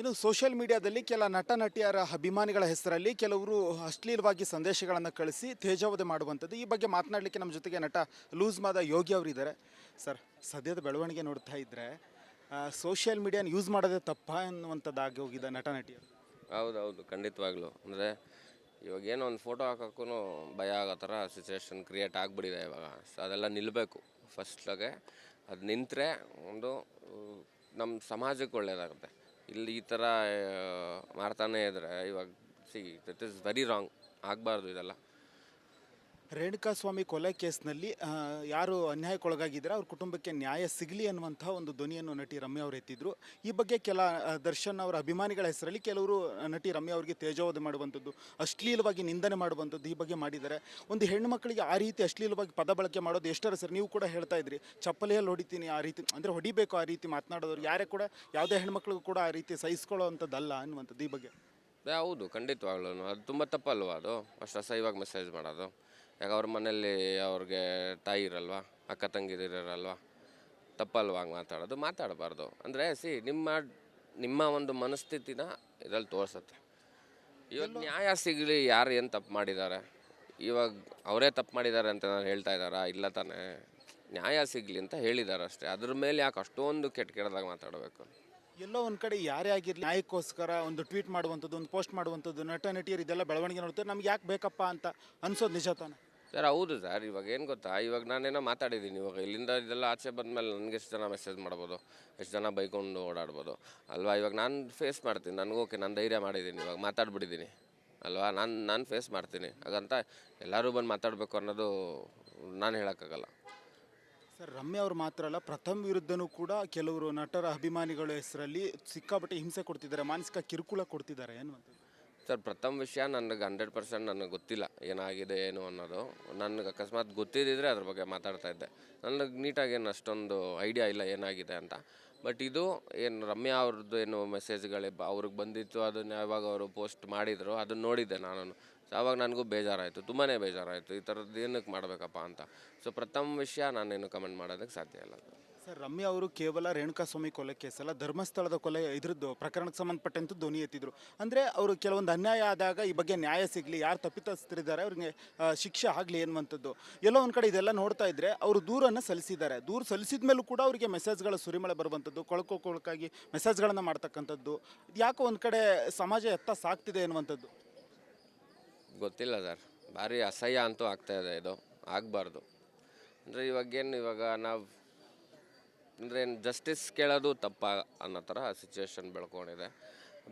ಇನ್ನು ಸೋಷಿಯಲ್ ಮೀಡಿಯಾದಲ್ಲಿ ಕೆಲ ನಟ ನಟಿಯರ ಅಭಿಮಾನಿಗಳ ಹೆಸರಲ್ಲಿ ಕೆಲವರು ಅಶ್ಲೀಲವಾಗಿ ಸಂದೇಶಗಳನ್ನು ಕಳಿಸಿ ತೇಜಾವಧೆ ಮಾಡುವಂಥದ್ದು. ಈ ಬಗ್ಗೆ ಮಾತನಾಡಲಿಕ್ಕೆ ನಮ್ಮ ಜೊತೆಗೆ ನಟ ಲೂಸ್ ಮಾದ ಯೋಗಿ ಅವರಿದ್ದಾರೆ. ಸರ್, ಸದ್ಯದ ಬೆಳವಣಿಗೆ ನೋಡ್ತಾ ಇದ್ದರೆ ಸೋಷಿಯಲ್ ಮೀಡಿಯಾನ ಯೂಸ್ ಮಾಡೋದೇ ತಪ್ಪ ಅನ್ನುವಂಥದ್ದಾಗಿ ಹೋಗಿದೆ ನಟ ನಟಿಯರು. ಹೌದೌದು, ಖಂಡಿತವಾಗ್ಲೂ. ಅಂದರೆ ಇವಾಗ ಏನೋ ಒಂದು ಫೋಟೋ ಹಾಕೋಕ್ಕೂ ಭಯ ಆಗೋ ಥರ ಸಿಚುವೇಶನ್ ಕ್ರಿಯೇಟ್ ಆಗಿಬಿಟ್ಟಿದೆ ಇವಾಗ. ಸೊ ಅದೆಲ್ಲ ನಿಲ್ಲಬೇಕು ಫಸ್ಟ್ಲಾಗೆ. ಅದು ನಿಂತರೆ ಒಂದು ನಮ್ಮ ಸಮಾಜಕ್ಕೆ ಒಳ್ಳೆಯದಾಗುತ್ತೆ. ಇಲ್ಲಿ ಈ ಥರ ಮಾಡ್ತಾನೆ ಇದ್ದರೆ ಇವಾಗ ದಟ್ ಈಸ್ ವೆರಿ ರಾಂಗ್. ಆಗಬಾರ್ದು ಇದೆಲ್ಲ. ರೇಣುಕಾಸ್ವಾಮಿ ಕೊಲೆ ಕೇಸ್ನಲ್ಲಿ ಯಾರು ಅನ್ಯಾಯಕ್ಕೊಳಗಾಗಿದ್ದಾರೆ ಅವ್ರ ಕುಟುಂಬಕ್ಕೆ ನ್ಯಾಯ ಸಿಗಲಿ ಅನ್ನುವಂಥ ಒಂದು ಧ್ವನಿಯನ್ನು ನಟಿ ರಮ್ಯಾ ಅವರು ಎತ್ತಿದ್ರು. ಈ ಬಗ್ಗೆ ಕೆಲ ದರ್ಶನ್ ಅವರ ಅಭಿಮಾನಿಗಳ ಹೆಸರಲ್ಲಿ ಕೆಲವರು ನಟಿ ರಮ್ಯಾ ಅವರಿಗೆ ತೇಜಾವಧೆ ಮಾಡುವಂಥದ್ದು, ಅಶ್ಲೀಲವಾಗಿ ನಿಂದನೆ ಮಾಡುವಂಥದ್ದು ಈ ಬಗ್ಗೆ ಮಾಡಿದ್ದಾರೆ. ಒಂದು ಹೆಣ್ಣು ಮಕ್ಕಳಿಗೆ ಆ ರೀತಿ ಅಶ್ಲೀಲವಾಗಿ ಪದ ಬಳಕೆ ಮಾಡೋದು ಎಷ್ಟರ ಸರ್? ನೀವು ಕೂಡ ಹೇಳ್ತಾ ಇದ್ರಿ ಚಪ್ಪಲಿಯಲ್ಲಿ ಹೊಡಿತೀನಿ ಆ ರೀತಿ, ಅಂದರೆ ಹೊಡಿಬೇಕು ಆ ರೀತಿ ಮಾತನಾಡೋರು ಯಾರೇ ಕೂಡ, ಯಾವುದೇ ಹೆಣ್ಮಕ್ಳಿಗೂ ಕೂಡ ಆ ರೀತಿ ಸಹಿಸ್ಕೊಳ್ಳೋ ಅಂಥದ್ದಲ್ಲ ಅನ್ನುವಂಥದ್ದು ಈ ಬಗ್ಗೆ. ಹೌದು, ಖಂಡಿತವಾಗ್ಲೂ ಅದು ತುಂಬ ತಪ್ಪಲ್ವ. ಅದು ಅಷ್ಟು ಅಸಹ್ಯವಾಗಿ ಮೆಸೇಜ್ ಮಾಡೋದು. ಯಾಕೆ ಅವ್ರ ಮನೇಲಿ ಅವ್ರಿಗೆ ತಾಯಿ ಇರಲ್ವಾ, ಅಕ್ಕ ತಂಗಿದಿರಲ್ವಾ, ತಪ್ಪಲ್ವ ಹಂಗೆ ಮಾತಾಡೋದು? ಮಾತಾಡಬಾರ್ದು. ಅಂದರೆ ನಿಮ್ಮ ಒಂದು ಮನಸ್ಥಿತಿನ ಇದರಲ್ಲಿ ತೋರಿಸುತ್ತೆ. ಇವಾಗ ನ್ಯಾಯ ಸಿಗಲಿ, ಯಾರು ಏನು ತಪ್ಪು ಮಾಡಿದ್ದಾರೆ, ಇವಾಗ ಅವರೇ ತಪ್ಪು ಮಾಡಿದ್ದಾರೆ ಅಂತ ನಾನು ಹೇಳ್ತಾ ಇದ್ದಾರಾ? ಇಲ್ಲ ತಾನೇ. ನ್ಯಾಯ ಸಿಗಲಿ ಅಂತ ಹೇಳಿದ್ದಾರೆ ಅಷ್ಟೇ. ಅದ್ರ ಮೇಲೆ ಯಾಕೆ ಅಷ್ಟೊಂದು ಕೆಟ್ಟದಾಗ ಮಾತಾಡಬೇಕು? ಎಲ್ಲೋ ಒಂದು ಕಡೆ ಯಾರೇ ಆಗಿರಲಿ ನ್ಯಾಯಕ್ಕೋಸ್ಕರ ಒಂದು ಟ್ವೀಟ್ ಮಾಡುವಂಥದ್ದು, ಒಂದು ಪೋಸ್ಟ್ ಮಾಡುವಂಥದ್ದು, ನಟ ನಟಿಯರು ಇದೆಲ್ಲ ಬೆಳವಣಿಗೆ ನೋಡ್ತಾರೆ. ನಮ್ಗೆ ಯಾಕೆ ಬೇಕಪ್ಪ ಅಂತ ಅನ್ಸೋದು ನಿಜ ತಾನೆ ಸರ್? ಹೌದು ಸರ್. ಇವಾಗ ಏನು ಗೊತ್ತಾ, ಇವಾಗ ನಾನೇನೋ ಮಾತಾಡಿದ್ದೀನಿ. ಇವಾಗ ಇಲ್ಲಿಂದ ಇದೆಲ್ಲ ಆಚೆ ಬಂದಮೇಲೆ ನನಗೆ ಎಷ್ಟು ಜನ ಮೆಸೇಜ್ ಮಾಡ್ಬೋದು, ಎಷ್ಟು ಜನ ಬೈಕೊಂಡು ಓಡಾಡ್ಬೋದು ಅಲ್ವಾ? ಇವಾಗ ನಾನು ಫೇಸ್ ಮಾಡ್ತೀನಿ. ನನಗೂ ಓಕೆ, ನಾನು ಧೈರ್ಯ ಮಾಡಿದ್ದೀನಿ, ಇವಾಗ ಮಾತಾಡ್ಬಿಟ್ಟಿದ್ದೀನಿ ಅಲ್ವಾ? ನಾನು ಫೇಸ್ ಮಾಡ್ತೀನಿ. ಹಾಗಂತ ಎಲ್ಲರೂ ಬಂದು ಮಾತಾಡಬೇಕು ಅನ್ನೋದು ನಾನು ಹೇಳೋಕ್ಕಾಗಲ್ಲ. ಸರ್, ರಮ್ಯಾ ಅವರು ಮಾತ್ರ ಅಲ್ಲ, ಪ್ರಥಮ್ ವಿರುದ್ಧನೂ ಕೂಡ ಕೆಲವರು ನಟರ ಅಭಿಮಾನಿಗಳ ಹೆಸರಲ್ಲಿ ಸಿಕ್ಕಾಪಟ್ಟೆ ಹಿಂಸೆ ಕೊಡ್ತಿದ್ದಾರೆ, ಮಾನಸಿಕ ಕಿರುಕುಳ ಕೊಡ್ತಿದ್ದಾರೆ ಅನ್ನುವಂಥದ್ದು. ಸರ್, ಪ್ರಥಮ ವಿಷಯ ನನಗೆ 100% ನನಗೆ ಗೊತ್ತಿಲ್ಲ ಏನಾಗಿದೆ ಏನು ಅನ್ನೋದು. ನನಗೆ ಅಕಸ್ಮಾತ್ ಗೊತ್ತಿದ್ದಿದ್ರೆ ಅದ್ರ ಬಗ್ಗೆ ಮಾತಾಡ್ತಾ ಇದ್ದೆ. ನನಗೆ ನೀಟಾಗಿ ಏನು ಅಷ್ಟೊಂದು ಐಡಿಯಾ ಇಲ್ಲ ಏನಾಗಿದೆ ಅಂತ. ಬಟ್ ಇದು ಏನು ರಮ್ಯಾ ಅವ್ರದ್ದು ಏನು ಮೆಸೇಜ್ಗಳೇ ಅವ್ರಿಗೆ ಬಂದಿತ್ತು, ಅದನ್ನು ಯಾವಾಗ ಅವರು ಪೋಸ್ಟ್ ಮಾಡಿದರು ಅದನ್ನು ನೋಡಿದ್ದೆ ನಾನು. ಆವಾಗ ನನಗೂ ಬೇಜಾರಾಯಿತು, ತುಂಬಾ ಬೇಜಾರಾಯಿತು. ಈ ಥರದ್ದು ಏನಕ್ಕೆ ಮಾಡಬೇಕಪ್ಪ ಅಂತ. ಸೊ ಪ್ರಥಮ ವಿಷಯ ನಾನೇನು ಕಮೆಂಟ್ ಮಾಡೋದಕ್ಕೆ ಸಾಧ್ಯ ಇಲ್ಲ. ಸರ್, ರಮ್ಯಾ ಅವರು ಕೇವಲ ರೇಣುಕಾಸ್ವಾಮಿ ಕೊಲೆ ಕೇಸಲ್ಲ, ಧರ್ಮಸ್ಥಳದ ಕೊಲೆ ಇದ್ರದ್ದು ಪ್ರಕರಣಕ್ಕೆ ಸಂಬಂಧಪಟ್ಟಂತೆ ಧ್ವನಿ ಎತ್ತಿದ್ರು. ಅಂದರೆ ಅವರು ಕೆಲವೊಂದು ಅನ್ಯಾಯ ಆದಾಗ ಈ ಬಗ್ಗೆ ನ್ಯಾಯ ಸಿಗಲಿ, ಯಾರು ತಪ್ಪಿತಸ್ಥರಿದ್ದಾರೆ ಅವ್ರಿಗೆ ಶಿಕ್ಷೆ ಆಗಲಿ ಎನ್ನುವಂಥದ್ದು. ಎಲ್ಲೋ ಒಂದು ಕಡೆ ಇದೆಲ್ಲ ನೋಡ್ತಾ ಇದ್ದರೆ ಅವರು ದೂರನ್ನು ಸಲ್ಲಿಸಿದ್ದಾರೆ. ದೂರು ಸಲ್ಲಿಸಿದ ಮೇಲೂ ಕೂಡ ಅವರಿಗೆ ಮೆಸೇಜ್ಗಳ ಸುರಿಮಳೆ ಬರುವಂಥದ್ದು, ಕೊಳಕಾಗಿ ಮೆಸೇಜ್ಗಳನ್ನು ಮಾಡ್ತಕ್ಕಂಥದ್ದು, ಯಾಕೋ ಒಂದು ಕಡೆ ಸಮಾಜ ಎತ್ತ ಸಾಕ್ತಿದೆ ಎನ್ನುವಂಥದ್ದು. ಗೊತ್ತಿಲ್ಲ ಸರ್, ಭಾರಿ ಅಸಹ್ಯ ಅಂತೂ ಆಗ್ತಾಯಿದೆ. ಇದು ಆಗಬಾರ್ದು. ಅಂದರೆ ಇವಾಗ ನಾವು ಅಂದರೆ ಜಸ್ಟಿಸ್ ಕೇಳೋದು ತಪ್ಪ ಅನ್ನೋ ಥರ ಸಿಚುವೇಶನ್ ಬೆಳ್ಕೊಂಡಿದೆ.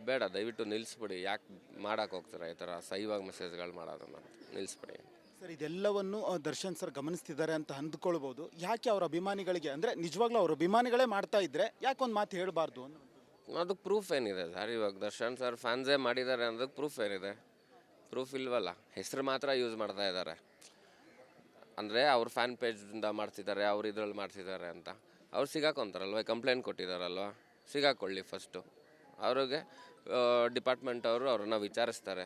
ಬೇಡ, ದಯವಿಟ್ಟು ನಿಲ್ಲಿಸ್ಬಿಡಿ. ಯಾಕೆ ಮಾಡೋಕ್ಕೆ ಹೋಗ್ತಾರೆ ಈ ಥರ ಅಸಹ್ಯವಾಗಿ ಮೆಸೇಜ್ಗಳು ಮಾಡೋದನ್ನು? ನಿಲ್ಲಿಸ್ಬಿಡಿ ಸರ್. ಇದೆಲ್ಲವನ್ನು ದರ್ಶನ್ ಸರ್ ಗಮನಿಸ್ತಿದ್ದಾರೆ ಅಂತ ಅಂದ್ಕೊಳ್ಬೋದು. ಯಾಕೆ ಅವ್ರ ಅಭಿಮಾನಿಗಳಿಗೆ, ಅಂದರೆ ನಿಜವಾಗ್ಲೂ ಅವ್ರ ಅಭಿಮಾನಿಗಳೇ ಮಾಡ್ತಾ ಇದ್ದರೆ ಯಾಕೆ ಒಂದು ಮಾತು ಹೇಳಬಾರ್ದು ಅನ್ನೋ? ಅದಕ್ಕೆ ಪ್ರೂಫ್ ಏನಿದೆ ಸರ್? ಇವಾಗ ದರ್ಶನ್ ಸರ್ ಫ್ಯಾನ್ಸೇ ಮಾಡಿದ್ದಾರೆ ಅನ್ನೋದಕ್ಕೆ ಪ್ರೂಫ್ ಏನಿದೆ? ಪ್ರೂಫ್ ಇಲ್ವಲ್ಲ. ಹೆಸರು ಮಾತ್ರ ಯೂಸ್ ಮಾಡ್ತಾ ಇದ್ದಾರೆ. ಅಂದರೆ ಅವ್ರ ಫ್ಯಾನ್ ಪೇಜಿಂದ ಮಾಡ್ತಿದ್ದಾರೆ, ಅವ್ರು ಇದ್ರಲ್ಲಿ ಮಾಡ್ತಿದ್ದಾರೆ ಅಂತ. ಅವ್ರು ಸಿಗಾಕೊಂತಾರಲ್ವ, ಕಂಪ್ಲೇಂಟ್ ಕೊಟ್ಟಿದ್ದಾರಲ್ವ, ಸಿಗಾಕೊಳ್ಳಿ ಫಸ್ಟು. ಅವ್ರಿಗೆ ಡಿಪಾರ್ಟ್ಮೆಂಟ್ ಅವರು ಅವ್ರನ್ನ ವಿಚಾರಿಸ್ತಾರೆ,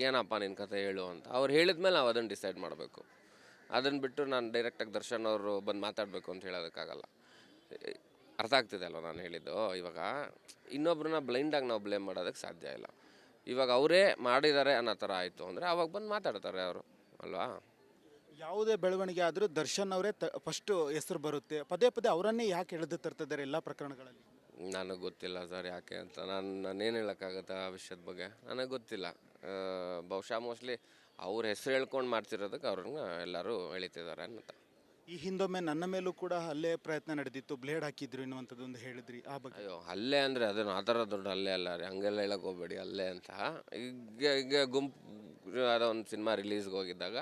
ಏನಪ್ಪ ನಿನ್ನ ಕತೆ ಹೇಳು ಅಂತ. ಅವ್ರು ಹೇಳಿದ್ಮೇಲೆ ನಾವು ಅದನ್ನು ಡಿಸೈಡ್ ಮಾಡಬೇಕು. ಅದನ್ನು ಬಿಟ್ಟು ನಾನು ಡೈರೆಕ್ಟಾಗಿ ದರ್ಶನ್ ಅವರು ಬಂದು ಮಾತಾಡಬೇಕು ಅಂತ ಹೇಳೋದಕ್ಕಾಗಲ್ಲ. ಅರ್ಥ ಆಗ್ತಿದೆ ಅಲ್ವ ನಾನು ಹೇಳಿದ್ದು? ಇವಾಗ ಇನ್ನೊಬ್ರನ್ನ ಬ್ಲೈಂಡಾಗಿ ನಾವು ಬ್ಲೇಮ್ ಮಾಡೋದಕ್ಕೆ ಸಾಧ್ಯ ಇಲ್ಲ. ಇವಾಗ ಅವರೇ ಮಾಡಿದ್ದಾರೆ ಅನ್ನೋ ಥರ ಆಯಿತು ಅಂದರೆ ಅವಾಗ ಬಂದು ಮಾತಾಡ್ತಾರೆ ಅವರು ಅಲ್ವಾ? ಯಾವುದೇ ಬೆಳವಣಿಗೆ ಆದರೂ ದರ್ಶನ್ ಅವರೇ ಫಸ್ಟು ಹೆಸರು ಬರುತ್ತೆ. ಪದೇ ಪದೇ ಅವರನ್ನೇ ಯಾಕೆ ಎಳೆದು ತರ್ತಿದ್ದಾರೆ ಎಲ್ಲ ಪ್ರಕರಣಗಳಲ್ಲಿ? ನನಗೆ ಗೊತ್ತಿಲ್ಲ ಸರ್ ಯಾಕೆ ಅಂತ. ನಾನೇನು ಹೇಳೋಕ್ಕಾಗತ್ತೆ ಆ ವಿಷಯದ ಬಗ್ಗೆ? ನನಗೆ ಗೊತ್ತಿಲ್ಲ. ಬಹುಶಃ ಮೋಸ್ಟ್ಲಿ ಅವ್ರ ಹೆಸರು ಹೇಳ್ಕೊಂಡು ಮಾಡ್ತಿರೋದಕ್ಕೆ ಅವ್ರನ್ನ ಎಲ್ಲರೂ ಎಳಿತಿದ್ದಾರೆ ಅನ್ನತ್ತ. ಈ ಹಿಂದೊಮ್ಮೆ ನನ್ನ ಮೇಲೂ ಕೂಡ ಹಲ್ಲೆ ಪ್ರಯತ್ನ ನಡೆದಿತ್ತು, ಬ್ಲೇಡ್ ಹಾಕಿದ್ರು ಎನ್ನುವಂಥದ್ದು ಒಂದು ಹೇಳಿದ್ರಿ, ಆ ಬಗ್ಗೆ? ಅಯ್ಯೋ, ಹಲ್ಲೆ ಅಂದರೆ ಅದನ್ನು ಆ ಥರ ದೊಡ್ಡ ಹಲ್ಲೆ ಅಲ್ಲ ರೀ, ಹಂಗೆಲ್ಲ ಹೇಳಕ್ಕೆ ಹೋಗ್ಬೇಡಿ ಹಲ್ಲೆ ಅಂತ. ಈಗ ಗುಂಪು ಯಾವುದೋ ಒಂದು ಸಿನಿಮಾ ರಿಲೀಸ್ಗೆ ಹೋಗಿದ್ದಾಗ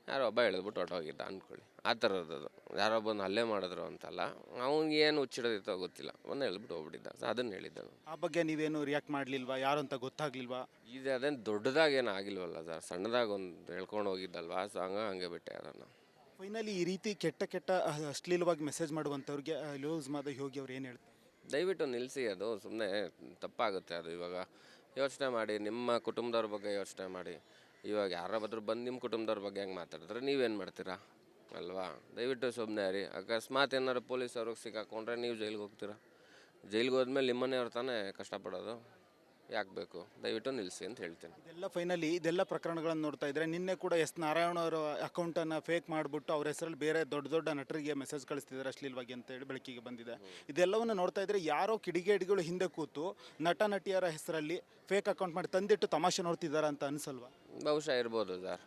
ಯಾರೋ ಒಬ್ಬ ಎಳೆದ್ಬಿಟ್ಟು ಹೊಟ್ಟೋಗಿದ್ದ ಅಂದ್ಕೊಳ್ಳಿ, ಆ ಥರದ್ದು. ಯಾರೋ ಬಂದು ಹಲ್ಲೆ ಮಾಡಿದ್ರು ಅಂತಲ್ಲ, ಅವ್ನಿಗೆ ಏನು ಹುಚ್ಚಿಡೋದಿತ್ತೋ ಗೊತ್ತಿಲ್ಲ, ಒಂದು ಹೇಳ್ಬಿಟ್ಟು ಹೋಗ್ಬಿಟ್ಟಿದ್ದ. ಅದನ್ನು ಹೇಳಿದ್ದ. ಆ ಬಗ್ಗೆ ನೀವೇನು ರಿಯಾಕ್ಟ್ ಮಾಡಲಿಲ್ವಾ? ಯಾರು ಅಂತ ಗೊತ್ತಾಗ್ಲಿಲ್ವಾ? ಇದು ಅದೇನು ದೊಡ್ಡದಾಗೇನು ಆಗಿಲ್ವಲ್ಲ ಸರ್, ಸಣ್ಣದಾಗಿ ಒಂದು ಹೇಳ್ಕೊಂಡು ಹೋಗಿದ್ದಲ್ವಾ. ಸೊ ಹಂಗೆ ಬಿಟ್ಟೆ ಅದನ್ನು. ಫೈನಲಿ ಈ ರೀತಿ ಕೆಟ್ಟ ಅಶ್ಲೀಲವಾಗಿ ಮೆಸೇಜ್ ಮಾಡುವಂಥವ್ರಿಗೆ ಲೂಸ್ ಮಾದ ಯೋಗಿ ಅವ್ರು ಏನು ಹೇಳ್ತಾರೆ? ದಯವಿಟ್ಟು ನಿಲ್ಲಿಸಿ. ಅದು ಸುಮ್ಮನೆ ತಪ್ಪಾಗುತ್ತೆ ಅದು. ಇವಾಗ ಯೋಚನೆ ಮಾಡಿ, ನಿಮ್ಮ ಕುಟುಂಬದವ್ರ ಬಗ್ಗೆ ಯೋಚನೆ ಮಾಡಿ. ಇವಾಗ ಯಾರಾದ್ರೂ ಬಂದು ನಿಮ್ಮ ಕುಟುಂಬದವ್ರ ಬಗ್ಗೆ ಹೆಂಗೆ ಮಾತಾಡಿದ್ರೆ ನೀವೇನು ಮಾಡ್ತೀರಾ ಅಲ್ವಾ? ದಯವಿಟ್ಟು ಸುಮ್ಮನೆ ರೀ. ಅಕಸ್ಮಾತ್ ಏನಾದ್ರು ಪೊಲೀಸ್ ಅವ್ರಿಗೆ ಸಿಕ್ಕಾಕೊಂಡ್ರೆ ನೀವು ಜೈಲಿಗೆ ಹೋಗ್ತೀರಾ. ಜೈಲಿಗೆ ಹೋದ್ಮೇಲೆ ನಿಮ್ಮನ್ನೇ ಅವ್ರು ತಾನೇ ಕಷ್ಟಪಡೋದು. ಯಾಕೆ ಬೇಕು, ದಯವಿಟ್ಟು ನಿಲ್ಲಿಸಿ ಅಂತ ಹೇಳ್ತೀನಿ. ಇದೆಲ್ಲ ಫೈನಲಿ ಇದೆಲ್ಲ ಪ್ರಕರಣಗಳನ್ನು ನೋಡ್ತಾ ಇದ್ರೆ ನಿನ್ನೆ ಕೂಡ ಎಸ್ ನಾರಾಯಣ ಅವರ ಅಕೌಂಟನ್ನು ಫೇಕ್ ಮಾಡಿಬಿಟ್ಟು ಅವ್ರ ಹೆಸರಲ್ಲಿ ಬೇರೆ ದೊಡ್ಡ ದೊಡ್ಡ ನಟರಿಗೆ ಮೆಸೇಜ್ ಕಳಿಸ್ತಿದ್ದಾರೆ ಅಶ್ಲೀಲವಾಗಿ ಅಂತೇಳಿ ಬೆಳಕಿಗೆ ಬಂದಿದೆ. ಇದೆಲ್ಲವನ್ನು ನೋಡ್ತಾ ಇದ್ರೆ ಯಾರೋ ಕಿಡಿಗೇಡಿಗಳು ಹಿಂದೆ ಕೂತು ನಟ ನಟಿಯರ ಹೆಸರಲ್ಲಿ ಫೇಕ್ ಅಕೌಂಟ್ ಮಾಡಿ ತಂದಿಟ್ಟು ತಮಾಷೆ ನೋಡ್ತಿದ್ದಾರೆ ಅಂತ ಅನಿಸಲ್ವಾ? ಬಹುಶಃ ಇರ್ಬೋದು ಸರ್.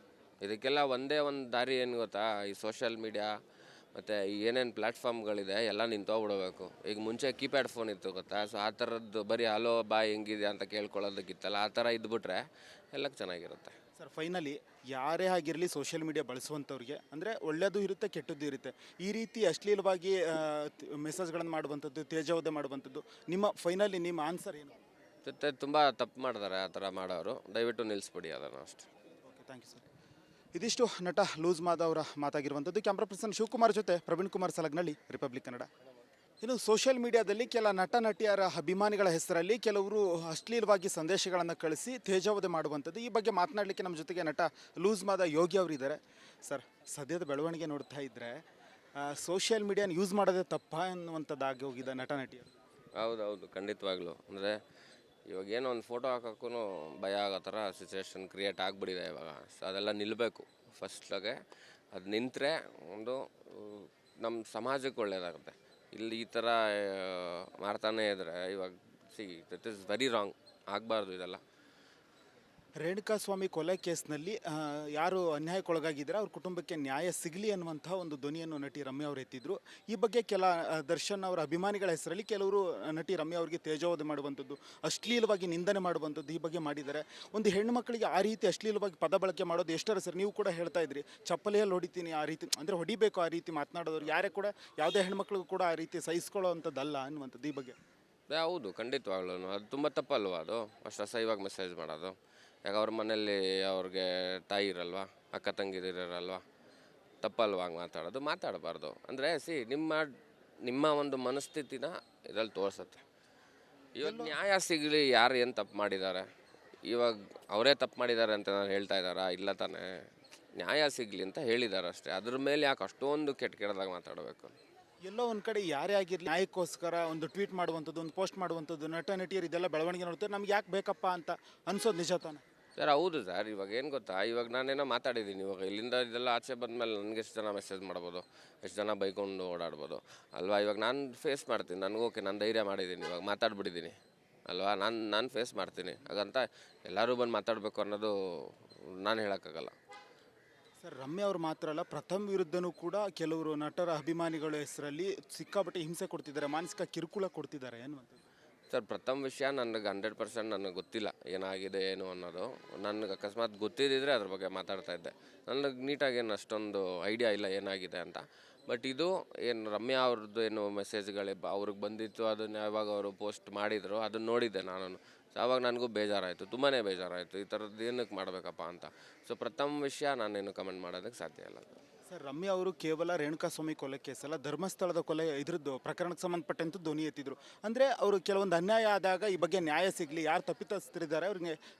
ಇದಕ್ಕೆಲ್ಲ ಒಂದೇ ಒಂದು ದಾರಿ ಏನು ಗೊತ್ತಾ, ಈ ಸೋಷಿಯಲ್ ಮೀಡಿಯಾ ಮತ್ತು ಏನೇನು ಪ್ಲ್ಯಾಟ್ಫಾರ್ಮ್ಗಳಿದೆ ಎಲ್ಲ ನಿಂತೋಗ್ಬಿಡಬೇಕು. ಈಗ ಮುಂಚೆ ಕೀಪ್ಯಾಡ್ ಫೋನ್ ಇತ್ತು ಗೊತ್ತಾ, ಸೊ ಆ ಥರದ್ದು ಬರೀ ಹಲೋ ಬಾಯ್ ಹೆಂಗಿದೆ ಅಂತ ಕೇಳ್ಕೊಳ್ಳೋದಕ್ಕಿತ್ತಲ್ಲ, ಆ ಥರ ಇದ್ಬಿಟ್ರೆ ಎಲ್ಲಕ್ಕೆ ಚೆನ್ನಾಗಿರುತ್ತೆ. ಸರ್ ಫೈನಲಿ ಯಾರೇ ಆಗಿರಲಿ ಸೋಷಿಯಲ್ ಮೀಡಿಯಾ ಬಳಸುವಂಥವ್ರಿಗೆ ಅಂದರೆ ಒಳ್ಳೆಯದು ಇರುತ್ತೆ ಕೆಟ್ಟದ್ದು ಇರುತ್ತೆ. ಈ ರೀತಿ ಅಶ್ಲೀಲವಾಗಿ ಮೆಸೇಜ್ಗಳನ್ನು ಮಾಡುವಂಥದ್ದು, ತೇಜೋವಧೆ ಮಾಡುವಂಥದ್ದು, ಫೈನಲಿ ನಿಮ್ಮ ಆನ್ಸರ್ ಏನು? ತುಂಬ ತಪ್ಪು ಮಾಡ್ತಾರೆ ಆ ಥರ ಮಾಡೋರು, ದಯವಿಟ್ಟು ನಿಲ್ಲಿಸ್ಬಿಡಿ ಅದನ್ನು ಅಷ್ಟೇ. Okay, thank you sir. ಇದಿಷ್ಟು ನಟ ಲೂಸ್ ಮಾದ ಅವರ ಮಾತಾಗಿರುವಂಥದ್ದು. ಕ್ಯಾಮ್ರಾ ಪರ್ಸನ್ ಶಿವಕುಮಾರ್ ಜೊತೆ ಪ್ರವೀಣ್ ಕುಮಾರ್ ಸಲಗ್ನಳ್ಳಿ, ರಿಪಬ್ಲಿಕ್ ಕನ್ನಡ. ಇನ್ನು ಸೋಷಿಯಲ್ ಮೀಡಿಯಾದಲ್ಲಿ ಕೆಲ ನಟ ನಟಿಯರ ಅಭಿಮಾನಿಗಳ ಹೆಸರಲ್ಲಿ ಕೆಲವರು ಅಶ್ಲೀಲವಾಗಿ ಸಂದೇಶಗಳನ್ನು ಕಳಿಸಿ ತೇಜೋವಧೆ ಮಾಡುವಂಥದ್ದು. ಈ ಬಗ್ಗೆ ಮಾತನಾಡಲಿಕ್ಕೆ ನಮ್ಮ ಜೊತೆಗೆ ನಟ ಲೂಸ್ ಮಾದ ಯೋಗಿ ಅವರಿದ್ದಾರೆ. ಸರ್, ಸದ್ಯದ ಬೆಳವಣಿಗೆ ನೋಡ್ತಾ ಇದ್ದರೆ ಸೋಷಿಯಲ್ ಮೀಡಿಯಾನ ಯೂಸ್ ಮಾಡೋದೇ ತಪ್ಪ ಅನ್ನುವಂಥದ್ದಾಗಿ ಹೋಗಿದೆ ನಟ ನಟಿಯರು. ಹೌದೌದು, ಖಂಡಿತವಾಗ್ಲೂ. ಅಂದರೆ ಇವಾಗ ಏನೋ ಒಂದು ಫೋಟೋ ಹಾಕೋಕ್ಕೂ ಭಯ ಆಗೋ ಥರ ಸಿಚುವೇಶನ್ ಕ್ರಿಯೇಟ್ ಆಗಿಬಿಟ್ಟಿದೆ ಇವಾಗ. ಸೊ ಅದೆಲ್ಲ ನಿಲ್ಲಬೇಕು ಫಸ್ಟ್ಲಾಗೆ. ಅದು ನಿಂತರೆ ಒಂದು ನಮ್ಮ ಸಮಾಜಕ್ಕೆ ಒಳ್ಳೆಯದಾಗುತ್ತೆ. ಇಲ್ಲಿ ಈ ಥರ ಮಾಡ್ತಾನೇ ಇದ್ದರೆ ಇವಾಗ ದಟ್ ಈಸ್ ವೆರಿ ರಾಂಗ್, ಆಗಬಾರ್ದು ಇದೆಲ್ಲ. ರೇಣುಕಾಸ್ವಾಮಿ ಕೊಲೆ ಕೇಸ್ನಲ್ಲಿ ಯಾರು ಅನ್ಯಾಯಕ್ಕೊಳಗಾಗಿದ್ದಾರೆ ಅವ್ರ ಕುಟುಂಬಕ್ಕೆ ನ್ಯಾಯ ಸಿಗಲಿ ಅನ್ನುವಂಥ ಒಂದು ಧ್ವನಿಯನ್ನು ನಟಿ ರಮ್ಯಾ ಅವರು ಎತ್ತಿದ್ರು. ಈ ಬಗ್ಗೆ ಕೆಲ ದರ್ಶನ್ ಅವರ ಅಭಿಮಾನಿಗಳ ಹೆಸರಲ್ಲಿ ಕೆಲವರು ನಟಿ ರಮ್ಯಾ ಅವರಿಗೆ ತೇಜೋವಧೆ ಮಾಡುವಂಥದ್ದು, ಅಶ್ಲೀಲವಾಗಿ ನಿಂದನೆ ಮಾಡುವಂಥದ್ದು ಈ ಬಗ್ಗೆ ಮಾಡಿದ್ದಾರೆ. ಒಂದು ಹೆಣ್ಣು ಮಕ್ಕಳಿಗೆ ಆ ರೀತಿ ಅಶ್ಲೀಲವಾಗಿ ಪದ ಬಳಕೆ ಮಾಡೋದು ಎಷ್ಟರ ಸರ್? ನೀವು ಕೂಡ ಹೇಳ್ತಾ ಇದ್ರಿ ಚಪ್ಪಲಿಯಲ್ಲಿ ಹೊಡಿತೀನಿ ಆ ರೀತಿ, ಅಂದರೆ ಹೊಡಿಬೇಕು ಆ ರೀತಿ ಮಾತನಾಡೋರು ಯಾರೇ ಕೂಡ, ಯಾವುದೇ ಹೆಣ್ಮಕ್ಳಿಗೂ ಕೂಡ ಆ ರೀತಿ ಸಹಿಸ್ಕೊಳ್ಳೋವಂಥದ್ದಲ್ಲ ಅನ್ನುವಂಥದ್ದು ಈ ಬಗ್ಗೆ. ಹೌದು, ಖಂಡಿತವಾಗ್ಲೂ ಅದು ತುಂಬ ತಪ್ಪಲ್ವ. ಅದು ಅಷ್ಟು ಅಸಹ್ಯವಾಗಿ ಮೆಸೇಜ್ ಮಾಡೋದು. ಯಾಕೆ ಅವ್ರ ಮನೇಲಿ ಅವ್ರಿಗೆ ತಾಯಿ ಇರಲ್ವಾ, ಅಕ್ಕ ತಂಗಿದಿರಲ್ವಾ, ತಪ್ಪಲ್ವ ಹಂಗೆ ಮಾತಾಡಬಾರ್ದು. ಅಂದರೆ ನಿಮ್ಮ ಒಂದು ಮನಸ್ಥಿತಿನ ಇದರಲ್ಲಿ ತೋರಿಸುತ್ತೆ. ಇವಾಗ ನ್ಯಾಯ ಸಿಗಲಿ, ಯಾರು ಏನು ತಪ್ಪು ಮಾಡಿದ್ದಾರೆ, ಇವಾಗ ಅವರೇ ತಪ್ಪು ಮಾಡಿದ್ದಾರೆ ಅಂತ ನಾನು ಹೇಳ್ತಾ ಇದ್ದಾರಾ? ಇಲ್ಲ ತಾನೇ. ನ್ಯಾಯ ಸಿಗಲಿ ಅಂತ ಹೇಳಿದ್ದಾರೆ ಅಷ್ಟೇ. ಅದ್ರ ಮೇಲೆ ಯಾಕೆ ಅಷ್ಟೊಂದು ಕೆಟ್ಟದಾಗ ಮಾತಾಡಬೇಕು? ಎಲ್ಲೋ ಒಂದು ಕಡೆ ಯಾರೇ ಆಗಿರಲಿ ನ್ಯಾಯಕ್ಕೋಸ್ಕರ ಒಂದು ಟ್ವೀಟ್ ಮಾಡುವಂಥದ್ದು, ಒಂದು ಪೋಸ್ಟ್ ಮಾಡುವಂಥದ್ದು, ನಟ ನಟಿಯರು ಇದೆಲ್ಲ ಬೆಳವಣಿಗೆ ನೋಡ್ತಾರೆ, ನಮ್ಗೆ ಯಾಕೆ ಬೇಕಪ್ಪ ಅಂತ ಅನ್ಸೋದು ನಿಜ ತಾನೆ ಸರ್? ಹೌದು ಸರ್. ಇವಾಗ ಏನು ಗೊತ್ತಾ, ಇವಾಗ ನಾನೇನೋ ಮಾತಾಡಿದ್ದೀನಿ, ಇವಾಗ ಇಲ್ಲಿಂದ ಇದೆಲ್ಲ ಆಚೆ ಬಂದಮೇಲೆ ನನಗೆ ಎಷ್ಟು ಜನ ಮೆಸೇಜ್ ಮಾಡ್ಬೋದು, ಎಷ್ಟು ಜನ ಬೈಕೊಂಡು ಓಡಾಡ್ಬೋದು ಅಲ್ವಾ? ಇವಾಗ ನಾನು ಫೇಸ್ ಮಾಡ್ತೀನಿ, ನನಗೆ ಓಕೆ, ನಾನು ಧೈರ್ಯ ಮಾಡಿದ್ದೀನಿ, ಇವಾಗ ಮಾತಾಡ್ಬಿಟ್ಟಿದ್ದೀನಿ ಅಲ್ವಾ? ನಾನು ಫೇಸ್ ಮಾಡ್ತೀನಿ. ಹಾಗಂತ ಎಲ್ಲರೂ ಬಂದು ಮಾತಾಡಬೇಕು ಅನ್ನೋದು ನಾನು ಹೇಳೋಕ್ಕಾಗಲ್ಲ. ಸರ್, ರಮ್ಯಾ ಅವ್ರು ಮಾತ್ರ ಅಲ್ಲ, ಪ್ರಥಮ್ ವಿರುದ್ಧನೂ ಕೂಡ ಕೆಲವರು ನಟರ ಅಭಿಮಾನಿಗಳ ಹೆಸರಲ್ಲಿ ಸಿಕ್ಕಾಪಟ್ಟೆ ಹಿಂಸೆ ಕೊಡ್ತಿದ್ದಾರೆ, ಮಾನಸಿಕ ಕಿರುಕುಳ ಕೊಡ್ತಿದ್ದಾರೆ ಅನ್ನುವಂಥದ್ದು. ಸರ್, ಪ್ರಥಮ ವಿಷಯ ನನಗೆ 100% ನನಗೆ ಗೊತ್ತಿಲ್ಲ ಏನಾಗಿದೆ ಏನು ಅನ್ನೋದು. ನನಗೆ ಅಕಸ್ಮಾತ್ ಗೊತ್ತಿದ್ದಿದ್ರೆ ಅದ್ರ ಬಗ್ಗೆ ಮಾತಾಡ್ತಾ ಇದ್ದೆ. ನನಗೆ ನೀಟಾಗಿ ಏನು ಅಷ್ಟೊಂದು ಐಡಿಯಾ ಇಲ್ಲ ಏನಾಗಿದೆ ಅಂತ. ಬಟ್ ಇದು ಏನು ರಮ್ಯಾ ಅವ್ರದ್ದು ಏನು ಮೆಸೇಜ್ಗಳೇ ಅವ್ರಿಗೆ ಬಂದಿತ್ತು, ಅದನ್ನು ಯಾವಾಗ ಅವರು ಪೋಸ್ಟ್ ಮಾಡಿದ್ರು ಅದನ್ನು ನೋಡಿದ್ದೆ ನಾನು. ಸೊ ಆವಾಗ ನನಗೂ ಬೇಜಾರಾಯಿತು, ತುಂಬಾ ಬೇಜಾರಾಯಿತು, ಈ ಥರದ್ದು ಏನಕ್ಕೆ ಮಾಡಬೇಕಪ್ಪ ಅಂತ. ಸೊ ಪ್ರಥಮ ವಿಷಯ ನಾನೇನು ಕಮೆಂಟ್ ಮಾಡೋದಕ್ಕೆ ಸಾಧ್ಯ ಇಲ್ಲ. ಸರ್, ರಮ್ಯಾ ಅವರು ಕೇವಲ ರೇಣುಕಾಸ್ವಾಮಿ ಕೊಲೆ ಕೇಸಲ್ಲ, ಧರ್ಮಸ್ಥಳದ ಕೊಲೆ ಇದ್ರದ್ದು ಪ್ರಕರಣಕ್ಕೆ ಸಂಬಂಧಪಟ್ಟಂತೆ ಧ್ವನಿ ಎತ್ತಿದ್ರು. ಅಂದರೆ ಅವರು ಕೆಲವೊಂದು ಅನ್ಯಾಯ ಆದಾಗ ಈ ಬಗ್ಗೆ ನ್ಯಾಯ ಸಿಗಲಿ, ಯಾರು ತಪ್ಪಿತಸ್ಥರಿದ್ದಾರೆ ಅವ್ರಿಗೆ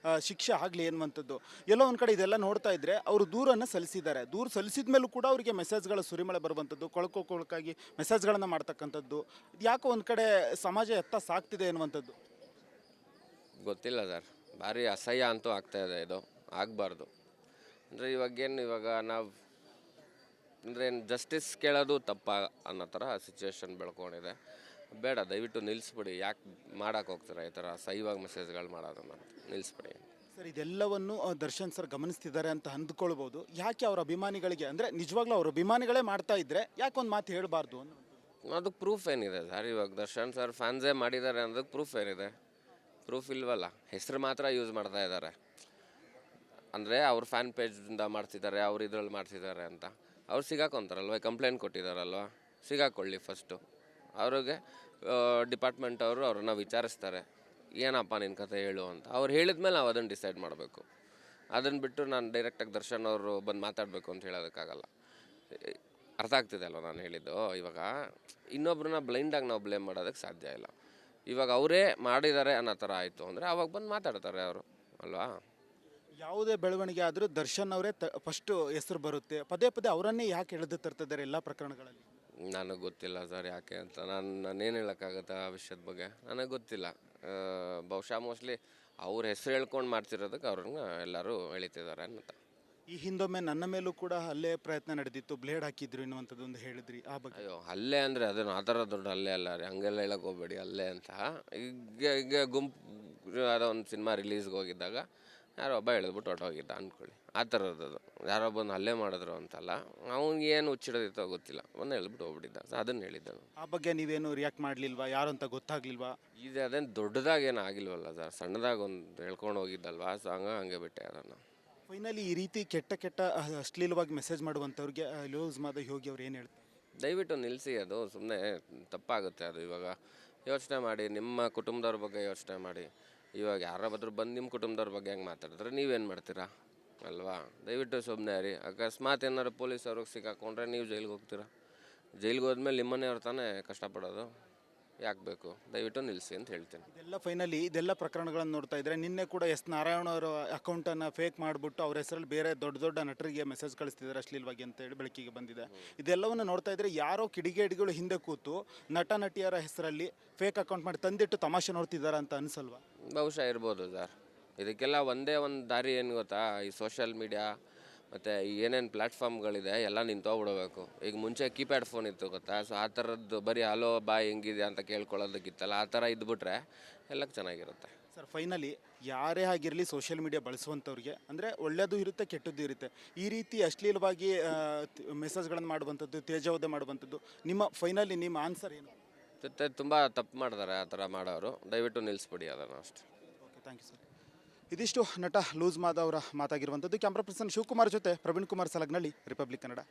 ಶಿಕ್ಷೆ ಆಗಲಿ ಎನ್ನುವಂಥದ್ದು. ಎಲ್ಲೋ ಒಂದು ಕಡೆ ಇದೆಲ್ಲ ನೋಡ್ತಾ ಇದ್ದರೆ ಅವರು ದೂರನ್ನು ಸಲ್ಲಿಸಿದ್ದಾರೆ. ದೂರ ಸಲ್ಲಿಸಿದ ಮೇಲೂ ಕೂಡ ಅವರಿಗೆ ಮೆಸೇಜ್ಗಳ ಸುರಿಮಳೆ ಬರುವಂಥದ್ದು, ಕೊಳಕಾಗಿ ಮೆಸೇಜ್ಗಳನ್ನು ಮಾಡ್ತಕ್ಕಂಥದ್ದು, ಯಾಕೋ ಒಂದು ಕಡೆ ಸಮಾಜ ಎತ್ತ ಸಾಕ್ತಿದೆ ಎನ್ನುವಂಥದ್ದು. ಗೊತ್ತಿಲ್ಲ ಸರ್, ಭಾರಿ ಅಸಹ್ಯ ಅಂತೂ ಆಗ್ತಾಯಿದೆ. ಇದು ಆಗಬಾರ್ದು. ಅಂದರೆ ಇವಾಗ ನಾವು ಅಂದರೆ ಜಸ್ಟಿಸ್ ಕೇಳೋದು ತಪ್ಪ ಅನ್ನೋ ಥರ ಸಿಚುವೇಶನ್ ಬೆಳ್ಕೊಂಡಿದೆ. ಬೇಡ, ದಯವಿಟ್ಟು ನಿಲ್ಲಿಸ್ಬಿಡಿ. ಯಾಕೆ ಮಾಡೋಕೆ ಹೋಗ್ತಾರೆ ಈ ಥರ ಸೈವಾಗಿ ಮೆಸೇಜ್ಗಳು ಮಾಡೋದನ್ನು? ನಿಲ್ಲಿಸ್ಬಿಡಿ ಸರ್. ಇದೆಲ್ಲವನ್ನು ದರ್ಶನ್ ಸರ್ ಗಮನಿಸ್ತಿದ್ದಾರೆ ಅಂತ ಅಂದ್ಕೊಳ್ಬೋದು. ಯಾಕೆ ಅವ್ರ ಅಭಿಮಾನಿಗಳಿಗೆ, ಅಂದರೆ ನಿಜವಾಗ್ಲೂ ಅವ್ರ ಅಭಿಮಾನಿಗಳೇ ಮಾಡ್ತಾ ಇದ್ದರೆ ಯಾಕೆ ಒಂದು ಮಾತು ಹೇಳಬಾರ್ದು ಅನ್ನೋ? ಅದಕ್ಕೆ ಪ್ರೂಫ್ ಏನಿದೆ ಸರ್? ಇವಾಗ ದರ್ಶನ್ ಸರ್ ಫ್ಯಾನ್ಸೇ ಮಾಡಿದ್ದಾರೆ ಅನ್ನೋದಕ್ಕೆ ಪ್ರೂಫ್ ಏನಿದೆ? ಪ್ರೂಫ್ ಇಲ್ವಲ್ಲ. ಹೆಸರು ಮಾತ್ರ ಯೂಸ್ ಮಾಡ್ತಾ ಇದ್ದಾರೆ. ಅಂದರೆ ಅವ್ರ ಫ್ಯಾನ್ ಪೇಜಿಂದ ಮಾಡ್ತಿದ್ದಾರೆ, ಅವ್ರು ಇದ್ರಲ್ಲಿ ಮಾಡ್ತಿದ್ದಾರೆ ಅಂತ ಅವ್ರು ಸಿಗಾಕೊಂತಾರಲ್ವ, ಕಂಪ್ಲೇಂಟ್ ಕೊಟ್ಟಿದ್ದಾರಲ್ವ, ಸಿಗಾಕೊಳ್ಳಿ ಫಸ್ಟು. ಅವ್ರಿಗೆ ಡಿಪಾರ್ಟ್ಮೆಂಟ್ ಅವರು ಅವ್ರನ್ನ ವಿಚಾರಿಸ್ತಾರೆ, ಏನಪ್ಪ ನಿನ್ನ ಕತೆ ಹೇಳು ಅಂತ. ಅವ್ರು ಹೇಳಿದ್ಮೇಲೆ ನಾವು ಅದನ್ನು ಡಿಸೈಡ್ ಮಾಡಬೇಕು. ಅದನ್ನು ಬಿಟ್ಟು ನಾನು ಡೈರೆಕ್ಟಾಗಿ ದರ್ಶನ್ ಅವರು ಬಂದು ಮಾತಾಡಬೇಕು ಅಂತ ಹೇಳೋದಕ್ಕಾಗಲ್ಲ. ಅರ್ಥ ಆಗ್ತಿದೆ ಅಲ್ವ ನಾನು ಹೇಳಿದ್ದು? ಇವಾಗ ಇನ್ನೊಬ್ರನ್ನ ಬ್ಲೈಂಡಾಗಿ ನಾವು ಬ್ಲೇಮ್ ಮಾಡೋದಕ್ಕೆ ಸಾಧ್ಯ ಇಲ್ಲ. ಇವಾಗ ಅವರೇ ಮಾಡಿದ್ದಾರೆ ಅನ್ನೋ ಥರ ಆಯಿತು ಅಂದರೆ ಅವಾಗ ಬಂದು ಮಾತಾಡ್ತಾರೆ ಅವರು ಅಲ್ವಾ? ಯಾವುದೇ ಬೆಳವಣಿಗೆ ಆದರೂ ದರ್ಶನ್ ಅವರೇ ಫಸ್ಟು ಹೆಸರು ಬರುತ್ತೆ. ಪದೇ ಪದೇ ಅವರನ್ನೇ ಯಾಕೆ ಎಳೆದು ತರ್ತಿದ್ದಾರೆ ಎಲ್ಲ ಪ್ರಕರಣಗಳಲ್ಲಿ? ನನಗೆ ಗೊತ್ತಿಲ್ಲ ಸರ್ ಯಾಕೆ ಅಂತ. ನಾನೇನು ಹೇಳೋಕ್ಕಾಗತ್ತೆ ಆ ವಿಷಯದ ಬಗ್ಗೆ? ನನಗೆ ಗೊತ್ತಿಲ್ಲ. ಬಹುಶಃ ಮೋಸ್ಟ್ಲಿ ಅವ್ರ ಹೆಸರು ಹೇಳ್ಕೊಂಡು ಮಾಡ್ತಿರೋದಕ್ಕೆ ಅವ್ರನ್ನ ಎಲ್ಲರೂ ಎಳಿತಿದ್ದಾರೆ ಅಂತ. ಈ ಹಿಂದೊಮ್ಮೆ ನನ್ನ ಮೇಲೂ ಕೂಡ ಹಲ್ಲೆ ಪ್ರಯತ್ನ ನಡೆದಿತ್ತು, ಬ್ಲೇಡ್ ಹಾಕಿದ್ರು ಎನ್ನುವಂಥದ್ದು ಒಂದು ಹೇಳಿದ್ರಿ, ಆ ಬಗ್ಗೆ? ಅಯ್ಯೋ ಹಲ್ಲೆ ಅಂದರೆ ಅದನ್ನು ಆ ಥರ ದೊಡ್ಡ ಹಲ್ಲೆ ಅಲ್ಲ ರೀ, ಹಂಗೆಲ್ಲ ಹೇಳಕ್ಕೆ ಹೋಗ್ಬೇಡಿ ಹಲ್ಲೆ ಅಂತ. ಈಗ ಗುಂಪು ಯಾವುದೋ ಒಂದು ಸಿನಿಮಾ ರಿಲೀಸ್ಗೆ ಹೋಗಿದ್ದಾಗ ಯಾರೋ ಒಬ್ಬ ಹೇಳಿದ್ಬಿಟ್ಟು ಹೊರಟೋಗಿದ್ದ ಅಂದ್ಕೊಳ್ಳಿ, ಆ ಥರದ್ದು. ಯಾರೋ ಬಂದು ಹಲ್ಲೆ ಮಾಡಿದ್ರು ಅಂತಲ್ಲ, ಅವ್ನಿಗೆ ಏನು ಹುಚ್ಚಿಡೋದಿತ್ತೋ ಗೊತ್ತಿಲ್ಲ, ಬಂದು ಹೇಳ್ಬಿಟ್ಟು ಹೋಗ್ಬಿಟ್ಟಿದ್ದ, ಅದನ್ನು ಹೇಳಿದ್ದ. ಆ ಬಗ್ಗೆ ನೀವೇನು ರಿಯಾಕ್ಟ್ ಮಾಡಲಿಲ್ವಾ? ಯಾರು ಅಂತ ಗೊತ್ತಾಗ್ಲಿಲ್ವಾ? ಇದು ಅದೇನು ದೊಡ್ಡದಾಗೇನು ಆಗಿಲ್ವಲ್ಲ ಸರ್, ಸಣ್ಣದಾಗಿ ಒಂದು ಹೇಳ್ಕೊಂಡು ಹೋಗಿದ್ದಲ್ವಾ, ಸೊ ಹಂಗೆ ಬಿಟ್ಟೆ ಅದನ್ನು. ಫೈನಲಿ ಈ ರೀತಿ ಕೆಟ್ಟ ಅಶ್ಲೀಲವಾಗಿ ಮೆಸೇಜ್ ಮಾಡುವಂಥವ್ರಿಗೆ ಲೂಸ್ ಮಾದ ಯೋಗಿ ಅವ್ರು ಏನು ಹೇಳ್ತಾರೆ? ದಯವಿಟ್ಟು ನಿಲ್ಲಿಸಿ, ಅದು ಸುಮ್ಮನೆ ತಪ್ಪಾಗುತ್ತೆ ಅದು. ಇವಾಗ ಯೋಚನೆ ಮಾಡಿ, ನಿಮ್ಮ ಕುಟುಂಬದವ್ರ ಬಗ್ಗೆ ಯೋಚನೆ ಮಾಡಿ. ಇವಾಗ ಯಾರಾದ್ರೂ ಬಂದು ನಿಮ್ಮ ಕುಟುಂಬದವ್ರ ಬಗ್ಗೆ ಹೆಂಗೆ ಮಾತಾಡಿದ್ರೆ ನೀವೇನು ಮಾಡ್ತೀರಾ ಅಲ್ವಾ? ದಯವಿಟ್ಟು ಸುಮ್ಮನೆ ರೀ. ಅಕಸ್ಮಾತ್ ಏನಾದ್ರು ಪೊಲೀಸ್ ಅವ್ರಿಗೆ ಸಿಕ್ಕಾಕೊಂಡ್ರೆ ನೀವು ಜೈಲಿಗೆ ಹೋಗ್ತೀರಾ. ಜೈಲಿಗೆ ಹೋದ್ಮೇಲೆ ನಿಮ್ಮನ್ನೇ ಅವ್ರು ತಾನೇ ಕಷ್ಟಪಡೋದು, ಯಾಕೆ ಬೇಕು? ದಯವಿಟ್ಟು ನಿಲ್ಲಿಸಿ ಅಂತ ಹೇಳ್ತೀನಿ. ಇದೆಲ್ಲ ಪ್ರಕರಣಗಳನ್ನು ನೋಡ್ತಾ ಇದ್ರೆ, ನಿನ್ನೆ ಕೂಡ ಎಸ್ ನಾರಾಯಣ ಅವರ ಅಕೌಂಟನ್ನು ಫೇಕ್ ಮಾಡಿಬಿಟ್ಟು ಅವ್ರ ಹೆಸರಲ್ಲಿ ಬೇರೆ ದೊಡ್ಡ ದೊಡ್ಡ ನಟರಿಗೆ ಮೆಸೇಜ್ ಕಳಿಸ್ತಿದ್ದಾರೆ ಅಶ್ಲೀಲವಾಗಿ ಅಂತೇಳಿ ಬೆಳಕಿಗೆ ಬಂದಿದೆ. ಇದೆಲ್ಲವನ್ನು ನೋಡ್ತಾ ಇದ್ರೆ ಯಾರೋ ಕಿಡಿಗೇಡಿಗಳು ಹಿಂದೆ ಕೂತು ನಟ ನಟಿಯರ ಹೆಸರಲ್ಲಿ ಫೇಕ್ ಅಕೌಂಟ್ ಮಾಡಿ ತಂದಿಟ್ಟು ತಮಾಷೆ ನೋಡ್ತಿದ್ದಾರೆ ಅಂತ ಅನಿಸಲ್ವಾ? ಬಹುಶಃ ಇರ್ಬೋದು ಸರ್. ಇದಕ್ಕೆಲ್ಲ ಒಂದೇ ಒಂದು ದಾರಿ ಏನು ಗೊತ್ತಾ? ಈ ಸೋಷಿಯಲ್ ಮೀಡಿಯಾ ಮತ್ತು ಏನೇನು ಪ್ಲ್ಯಾಟ್ಫಾರ್ಮ್ಗಳಿದೆ ಎಲ್ಲ ನಿಂತೋಗ್ಬಿಡಬೇಕು. ಈಗ ಮುಂಚೆ ಕೀಪ್ಯಾಡ್ ಫೋನ್ ಇತ್ತು ಗೊತ್ತಾ, ಸೊ ಆ ಥರದ್ದು ಬರೀ ಹಲೋ ಬಾಯ್ ಹೆಂಗಿದೆ ಅಂತ ಕೇಳ್ಕೊಳ್ಳೋದಕ್ಕಿತ್ತಲ್ಲ, ಆ ಥರ ಇದ್ಬಿಟ್ರೆ ಎಲ್ಲಕ್ಕೆ ಚೆನ್ನಾಗಿರುತ್ತೆ. ಸರ್, ಫೈನಲಿ ಯಾರೇ ಆಗಿರಲಿ ಸೋಷಿಯಲ್ ಮೀಡಿಯಾ ಬಳಸುವಂಥವ್ರಿಗೆ ಅಂದರೆ ಒಳ್ಳೆಯದು ಇರುತ್ತೆ, ಕೆಟ್ಟದ್ದು ಇರುತ್ತೆ. ಈ ರೀತಿ ಅಶ್ಲೀಲವಾಗಿ ಮೆಸೇಜ್ಗಳನ್ನು ಮಾಡುವಂಥದ್ದು, ತೇಜೋವಧೆ ಮಾಡುವಂಥದ್ದು, ನಿಮ್ಮ ಆನ್ಸರ್ ಏನು? ಜೊತೆ ತುಂಬ ತಪ್ಪು ಮಾಡ್ತಾರೆ ಆ ಥರ ಮಾಡೋರು, ದಯವಿಟ್ಟು ನಿಲ್ಲಿಸ್ಬಿಡಿ ಅದನ್ನು ಅಷ್ಟೇ. Okay, thank you sir. ಇದಿಷ್ಟು ನಟ ಲೂಸ್ ಮಾದ ಅವರ ಮಾತಾಗಿರುವಂಥದ್ದು. ಕ್ಯಾಮ್ರಾ ಪರ್ಸನ್ ಶಿವಕುಮಾರ್ ಜೊತೆ ಪ್ರವೀಣ್ ಕುಮಾರ್ ಸಲಗ್ನಳ್ಳಿ, ರಿಪಬ್ಲಿಕ್ ಕನ್ನಡ.